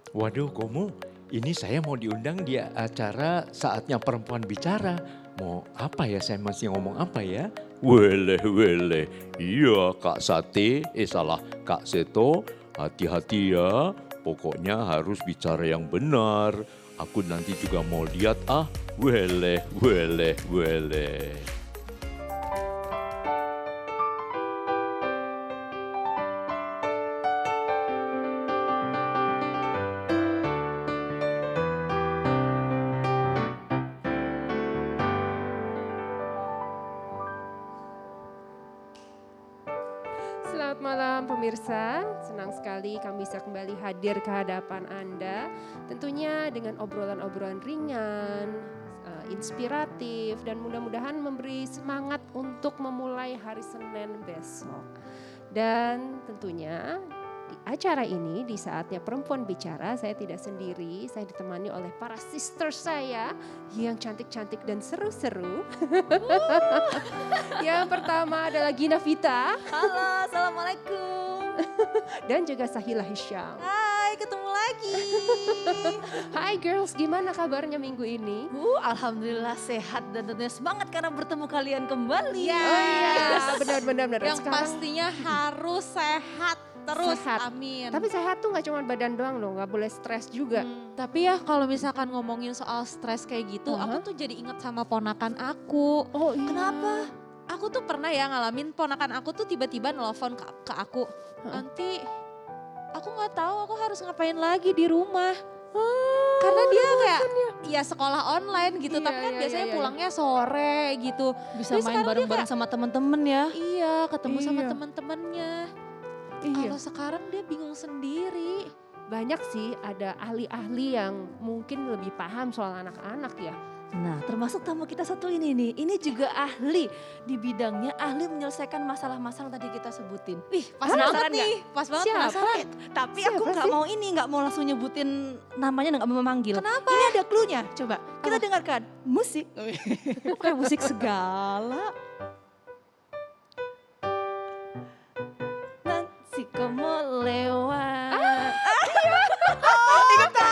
Waduh, Komo, ini saya mau diundang di acara Saatnya Perempuan Bicara. Mau apa ya, saya masih ngomong apa ya? Weleh, weleh. Iya, Kak Sate, salah, Kak Seto. Hati-hati ya, pokoknya harus bicara yang benar. Aku nanti juga mau lihat weleh, weleh, weleh. Selamat malam pemirsa, senang sekali kami bisa kembali hadir ke hadapan Anda. Tentunya dengan obrolan-obrolan ringan, inspiratif dan mudah-mudahan memberi semangat untuk memulai hari Senin besok. Dan tentunya di acara ini, di Saatnya Perempuan Bicara, saya tidak sendiri, saya ditemani oleh para sister saya yang cantik-cantik dan seru-seru. Yang pertama adalah Gina Vita. Halo, assalamualaikum. Dan juga Sahila Hisham. Hai, ketemu lagi. Hai girls, gimana kabarnya minggu ini? Alhamdulillah sehat dan tentunya semangat karena bertemu kalian kembali. Oh iya, benar-benar. Yang pastinya harus sehat terus, Sehat. amin. Tapi sehat tuh gak cuma badan doang loh, gak boleh stres juga. Tapi ya kalau misalkan ngomongin soal stres kayak gitu, aku tuh jadi inget sama ponakan aku. Oh iya. Kenapa? Aku tuh pernah ya ngalamin ponakan aku tuh tiba-tiba nelfon ke aku. Nanti aku gak tahu aku harus ngapain lagi di rumah. Karena dia kayak ya sekolah online gitu, Iya, tapi kan iya, biasanya iya. pulangnya sore gitu. Bisa Tapi main sekarang dia bareng-bareng sama temen-temen ya. Iya, ketemu sama Iya. teman-temannya. Iya. Kalau sekarang dia bingung sendiri. Banyak sih ada ahli-ahli yang mungkin lebih paham soal anak-anak ya. Nah, termasuk tamu kita satu ini nih. Ini juga ahli di bidangnya, ahli menyelesaikan masalah-masalah tadi kita sebutin. Wih, Pas penasaran banget nggak? nih, pas banget Siapa? penasaran. Tapi Siapa aku nggak sih? mau nggak mau langsung nyebutin namanya, nggak mau memanggil. Kenapa? Ini ada clue-nya, coba kita dengarkan musik. Pakai musik segala. Nanti kamu lewat. Ingat gak?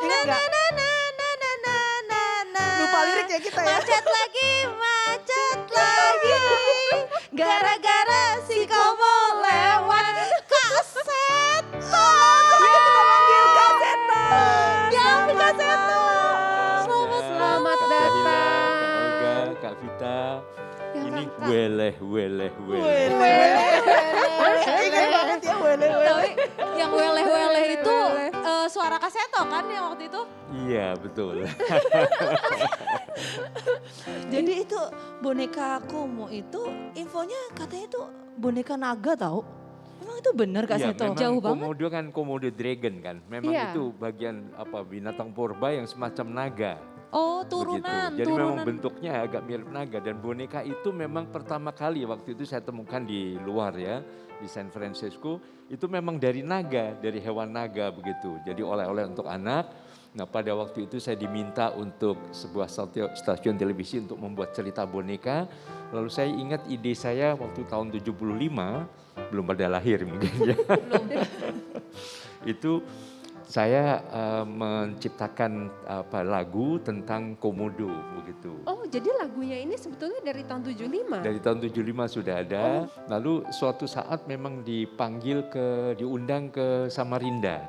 Ingat gak? Lupa liriknya kita ya. Macet lagi, gara-gara si komo lewat kaset. Kita panggil Kaseta. Ya ampun, Kaseta. Selamat Kak datang. Sahila, Kak Olga, Kak Vita. Ya, Ini Kak. weleh, weleh, weleh. Ingat banget ya wele. Tapi yang weleh-weleh itu suara Kaseto kan yang waktu itu? Iya, betul. Jadi itu boneka Komo itu infonya katanya itu boneka naga tahu. Emang itu benar Kak Iya, Seto? memang Jauh banget. komodo kan komodo dragon kan. Memang Iya. itu bagian binatang purba yang semacam naga. Oh, Begitu. turunan, Jadi memang turunan. bentuknya agak mirip naga dan boneka itu memang pertama kali waktu itu saya temukan di luar ya, di San Francisco. Itu memang dari naga, dari hewan naga begitu. Jadi oleh-oleh untuk anak. Nah pada waktu itu saya diminta untuk sebuah stasiun televisi untuk membuat cerita boneka. Lalu saya ingat ide saya waktu tahun 75, belum pada lahir mungkin ya. Itu saya menciptakan lagu tentang komodo begitu. Oh jadi lagunya ini sebetulnya dari tahun 75? Dari tahun 75 sudah ada. Lalu suatu saat memang diundang ke Samarinda.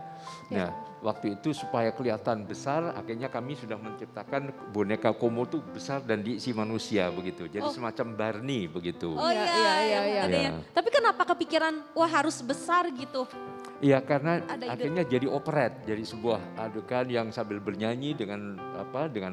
Nah, waktu itu supaya kelihatan besar, akhirnya kami sudah menciptakan boneka komodo besar dan diisi manusia begitu. Jadi semacam Barney begitu. Oh Iya, iya, iya, yang iya. gedenya. Iya. Tapi kenapa kepikiran wah harus besar gitu? Iya karena Ada ide. akhirnya jadi operet, jadi sebuah adegan yang sambil bernyanyi dengan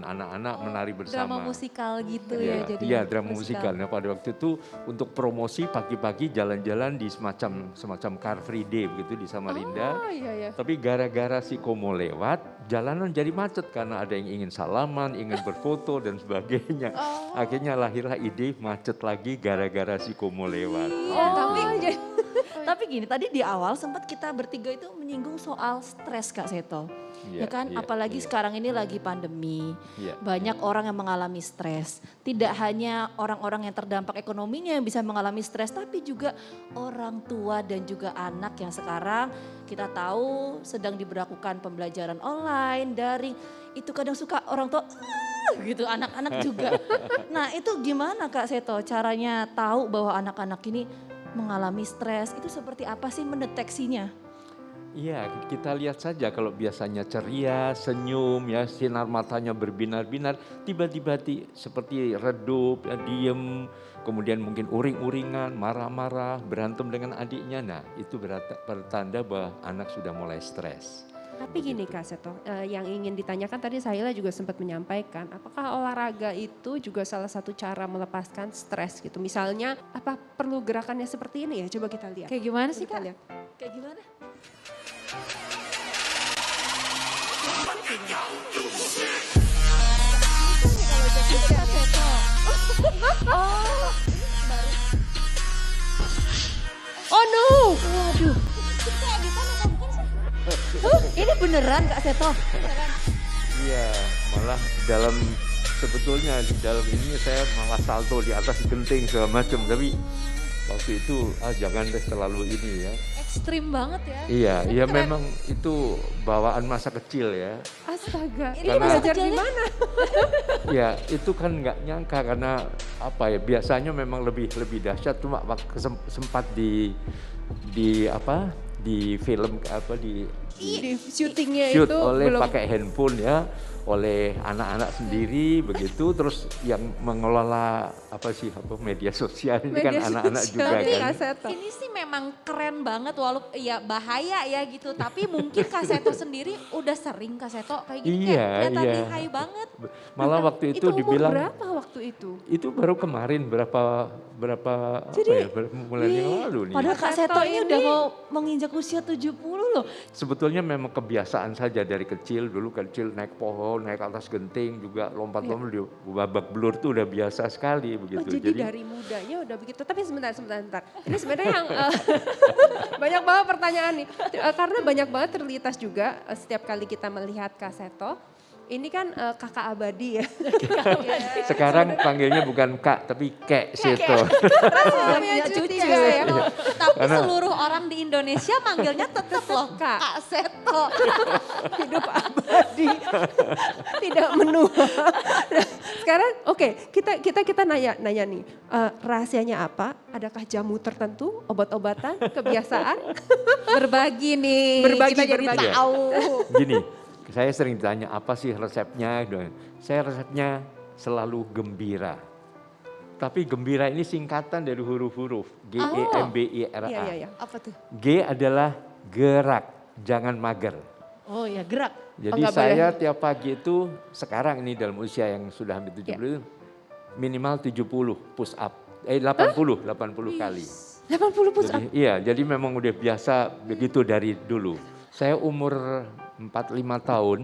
anak-anak menari bersama. Drama musikal gitu Iya, ya jadi. iya drama musikal. Nah pada waktu itu untuk promosi pagi-pagi jalan-jalan di semacam Car Free Day begitu di Samarinda. Oh iya. Tapi gara-gara si Komo lewat, jalanan jadi macet karena ada yang ingin salaman, ingin berfoto dan sebagainya. Akhirnya lahirlah ide macet lagi gara-gara si Komo lewat. Oh, tapi Tapi gini, tadi di awal sempat kita bertiga itu menyinggung soal stres Kak Seto. Iya, Ya kan, iya, apalagi iya. sekarang ini lagi pandemi. Iya. Banyak orang yang mengalami stres. Tidak hanya orang-orang yang terdampak ekonominya yang bisa mengalami stres, tapi juga orang tua dan juga anak yang sekarang kita tahu sedang diberlakukan pembelajaran online, daring. Itu kadang suka orang tua gitu, anak-anak juga. Nah itu gimana Kak Seto caranya tahu bahwa anak-anak ini mengalami stres, itu seperti apa sih mendeteksinya? Iya, kita lihat saja kalau biasanya ceria, senyum, ya sinar matanya berbinar-binar, tiba-tiba seperti redup, ya, diem, kemudian mungkin uring-uringan, marah-marah, berantem dengan adiknya. Nah, itu bertanda bahwa anak sudah mulai stres. Tapi gini Kak Seto, yang ingin ditanyakan tadi Sahila juga sempat menyampaikan, apakah olahraga itu juga salah satu cara melepaskan stres gitu? Misalnya, apa perlu gerakannya seperti ini ya? Coba kita lihat. Kayak gimana sih Coba kita Kak? lihat. Kayak gimana? Oh no! Waduh. Ini beneran Kak Seto? Iya, malah sebetulnya di dalam ini saya malah salto di atas genting segala macam, tapi waktu itu jangan deh terlalu ini ya. Ekstrim banget ya. Iya, iya Keren. memang itu bawaan masa kecil ya. Astaga, Ini ini Karena- belajar di mana? Ya itu kan nggak nyangka karena apa ya, biasanya memang lebih dahsyat, cuma sempat di film Di syutingnya shoot itu oleh belum. pakai handphone ya, oleh anak-anak sendiri begitu, terus yang mengelola media sosial ini kan Media anak-anak sosial. juga Tapi kan. Kak Seto, Ini sih memang keren banget walaupun ya bahaya ya gitu. Tapi mungkin Kak Seto sendiri udah sering Kak Seto kayak gini Iya, kayak kelihatan iya. lihai banget. Malah waktu itu umur dibilang berapa waktu itu? itu baru kemarin berapa Jadi, bulan yang lalu nih. Padahal Kak Kak Seto Seto ini ini udah mau menginjak usia 70 loh. Sebetulnya memang kebiasaan saja dari kecil, dulu kecil naik pohon, naik atas genting juga lompat-lompat di babak belur tuh udah biasa sekali Oh, begitu. jadi dari mudanya udah begitu. Tapi sebentar. Ini sebenarnya yang banyak banget pertanyaan nih. Karena banyak banget terlintas juga setiap kali kita melihat Kak Seto. Ini kan kakak abadi ya. sekarang panggilnya bukan Kak tapi Kek Seto. Namanya cuti ya. Tapi Karena- seluruh orang di Indonesia manggilnya tetap loh Kak. Kak Seto. Hidup abadi. Tidak menua. Nah, sekarang oke, kita nanya nih. Rahasianya apa? Adakah jamu tertentu, obat-obatan, kebiasaan? Berbagi nih. Berbagi, kita jadi berbagi. tahu. Gini, saya sering ditanya apa sih resepnya? Saya resepnya selalu gembira. Tapi gembira ini singkatan dari huruf-huruf GEMBIRA. Iya. Apa tuh? G adalah gerak, jangan mager. Oh ya gerak. Jadi nggak saya tiap pagi itu sekarang ini dalam usia yang sudah hampir 70 minimal 70 push up. 80 kali. 80 push up. Jadi, iya, jadi memang udah biasa begitu dari dulu. Saya umur 45 tahun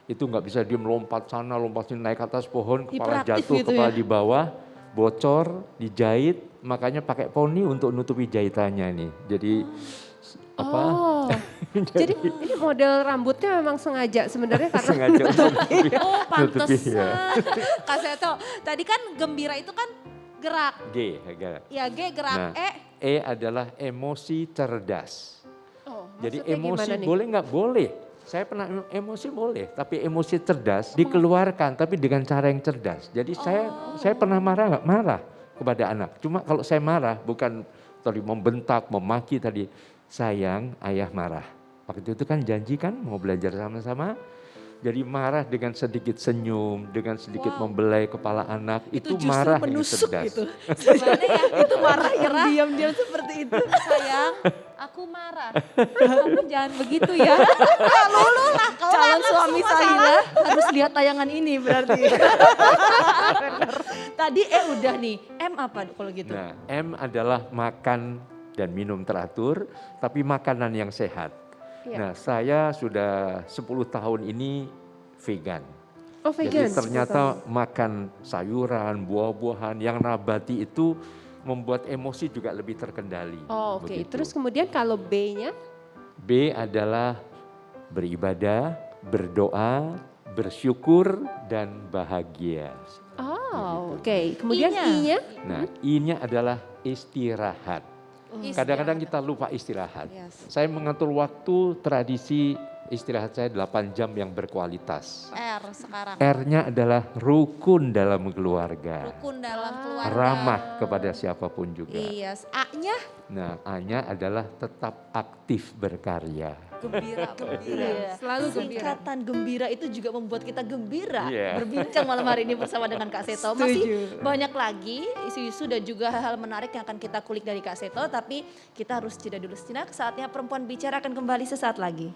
itu nggak bisa diem, lompat sana, lompat sini, naik atas pohon, kepala Hiperaktif jatuh, gitu kepala ya? di bawah, bocor, dijahit, makanya pakai poni untuk nutupi jahitannya nih. Jadi Oh, jadi ini model rambutnya memang sengaja sebenarnya karena sengaja untuk nutupi, Oh nutupi, ya. pantesan. Kak Seto, tadi kan gembira itu kan gerak. G, agak. Ya G gerak. Nah, E adalah emosi cerdas. Oh, Jadi maksudnya emosi gimana nih? boleh nggak? Boleh. Saya pernah emosi boleh, tapi emosi cerdas dikeluarkan, tapi dengan cara yang cerdas. Jadi saya pernah marah nggak? Marah kepada anak. Cuma kalau saya marah bukan tadi membentak, memaki tadi. Sayang, ayah marah. Waktu itu kan janji kan mau belajar sama-sama. Jadi marah dengan sedikit senyum, dengan sedikit membelai kepala anak. Itu justru marah yang menusuk cerdas. gitu. Gimana ya? Itu marah yang diam-diam seperti itu. Sayang, aku marah. Kamu jangan begitu ya. Lulu lah, kalau Calon anak suami semua Sahila harus lihat tayangan ini berarti. Tadi udah nih, M apa kalau gitu? Nah, M adalah makan dan minum teratur, tapi makanan yang sehat. Iya. Nah, saya sudah 10 tahun ini vegan. Oh vegan. Jadi ternyata makan sayuran, buah-buahan yang nabati itu membuat emosi juga lebih terkendali. Oh, oke. begitu. Terus kemudian kalau B-nya? B adalah beribadah, berdoa, bersyukur, dan bahagia. Oh, oke. Kemudian I-nya? I-nya? Nah, I-nya adalah istirahat. Kadang-kadang kita lupa istirahat. Yes. Saya mengatur waktu, tradisi istirahat saya 8 jam yang berkualitas. R sekarang. R-nya adalah rukun dalam keluarga. Rukun dalam keluarga. Ramah kepada siapapun juga. Iya. A-nya Nah, A-nya adalah tetap aktif berkarya. gembira. Iya. Selalu gembira. Singkatan gembira itu juga membuat kita gembira. Iya. Berbincang malam hari ini bersama dengan Kak Seto. Setuju. Masih banyak lagi isu-isu dan juga hal-hal menarik yang akan kita kulik dari Kak Seto. Tapi kita harus jeda dulu sejenak. Saatnya Perempuan Bicara akan kembali sesaat lagi.